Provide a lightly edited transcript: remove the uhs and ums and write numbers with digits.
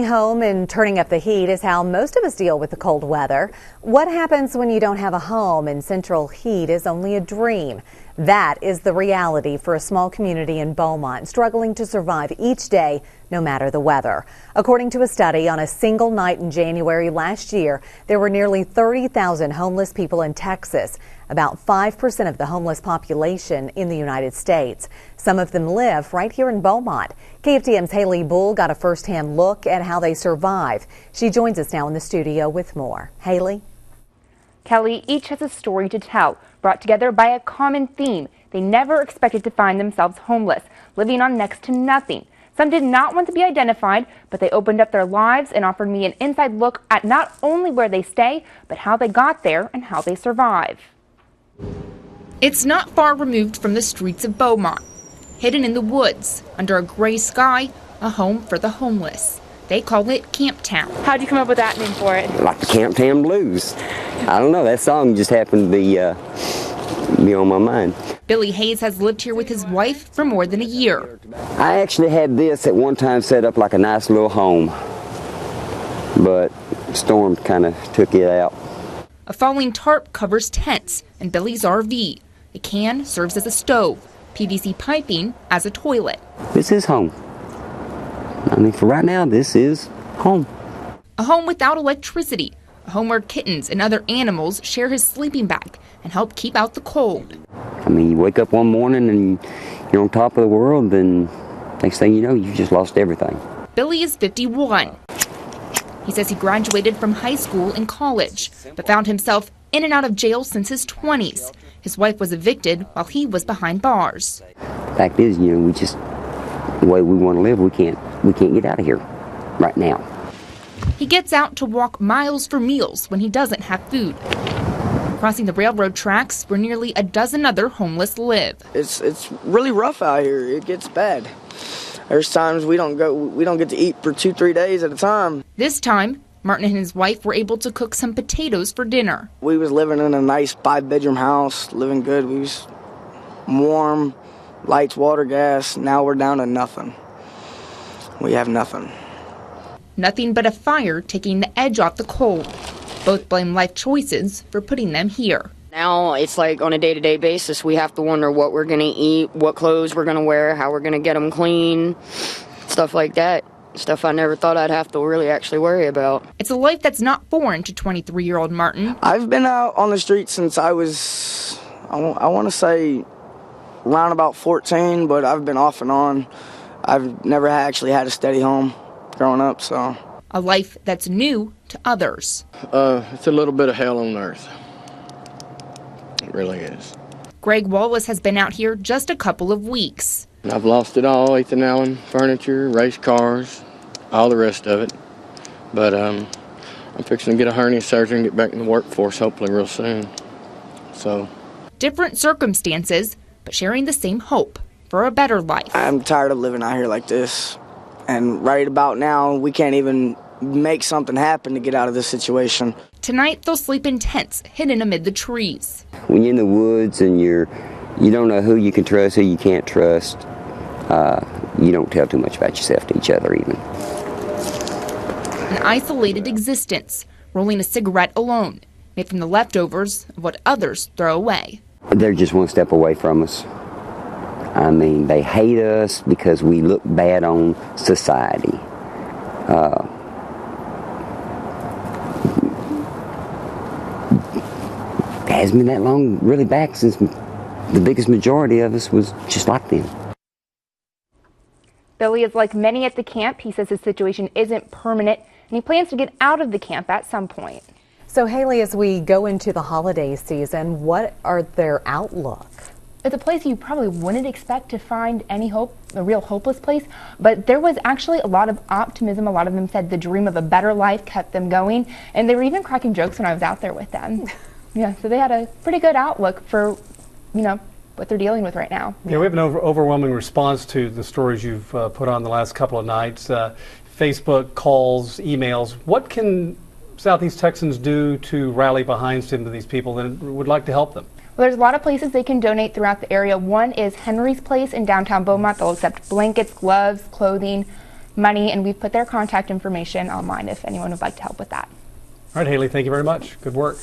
home and turning up the heat is how most of us deal with the cold weather. What happens when you don't have a home and central heat is only a dream? That is the reality for a small community in Beaumont, struggling to survive each day, no matter the weather. According to a study, on a single night in January last year, there were nearly 30,000 homeless people in Texas, about 5% of the homeless population in the United States. Some of them live right here in Beaumont. KFDM's Haley Bull got a first-hand look at how they survive. She joins us now in the studio with more. Haley? Kelly, each has a story to tell, brought together by a common theme. They never expected to find themselves homeless, living on next to nothing. Some did not want to be identified, but they opened up their lives and offered me an inside look at not only where they stay, but how they got there and how they survive. It's not far removed from the streets of Beaumont. Hidden in the woods, under a gray sky, a home for the homeless. They call it Camp Town. How'd you come up with that name for it? Like the Camp Town Blues. I don't know, that song just happened to be on my mind. Billy Hayes has lived here with his wife for more than a year. I actually had this at one time set up like a nice little home, but the storm kind of took it out. A falling tarp covers tents and Billy's RV. A can serves as a stove, PVC piping as a toilet. This is home. I mean, for right now, this is home. A home without electricity. A home where kittens and other animals share his sleeping bag and help keep out the cold. I mean, you wake up one morning and you're on top of the world, and next thing you know, you've just lost everything. Billy is 51. He says he graduated from high school and college, but found himself in and out of jail since his 20s. His wife was evicted while he was behind bars. Fact is, we just, the way we want to live, we can't get out of here right now. He gets out to walk miles for meals when he doesn't have food. Crossing the railroad tracks where nearly a dozen other homeless live. It's really rough out here. It gets bad. There's times we don't get to eat for 2-3 days at a time. This time, Martin and his wife were able to cook some potatoes for dinner. We was living in a nice 5-bedroom house, living good. We was warm, lights, water, gas. Now we're down to nothing. We have nothing. Nothing but a fire taking the edge off the cold. Both blame life choices for putting them here. Now it's like on a day-to-day basis, we have to wonder what we're going to eat, what clothes we're going to wear, how we're going to get them clean, stuff like that. Stuff I never thought I'd have to really actually worry about. It's a life that's not foreign to 23-year-old Martin. I've been out on the street since I was, I want to say, around about 14, but I've been off and on. I've never actually had a steady home growing up, so. A life that's new to others. It's a little bit of hell on earth. It really is. Greg Wallace has been out here just a couple of weeks. I've lost it all, Ethan Allen, furniture, race cars, all the rest of it. But I'm fixing to get a hernia surgery and get back in the workforce hopefully real soon. So. Different circumstances, but sharing the same hope for a better life. I'm tired of living out here like this. And right about now, we can't even make something happen to get out of this situation. Tonight, they'll sleep in tents hidden amid the trees. When you're in the woods and you don't know who you can trust, who you can't trust, you don't tell too much about yourself to each other even. An isolated existence, rolling a cigarette alone, made from the leftovers of what others throw away. They're just one step away from us. I mean, they hate us because we look bad on society. It hasn't been that long really back since the biggest majority of us was just like them. Billy is like many at the camp. He says his situation isn't permanent and he plans to get out of the camp at some point. So Haley, as we go into the holiday season, what are their outlook? It's a place you probably wouldn't expect to find any hope, a real hopeless place, but there was actually a lot of optimism. A lot of them said the dream of a better life kept them going, and they were even cracking jokes when I was out there with them. Yeah, so they had a pretty good outlook for, what they're dealing with right now. Yeah, we have an overwhelming response to the stories you've put on the last couple of nights. Facebook, calls, emails. What can Southeast Texans do to rally behind some of these people that would like to help them? Well, there's a lot of places they can donate throughout the area. One is Henry's Place in downtown Beaumont. They'll accept blankets, gloves, clothing, money, and we've put their contact information online if anyone would like to help with that. All right, Haley, thank you very much. Good work.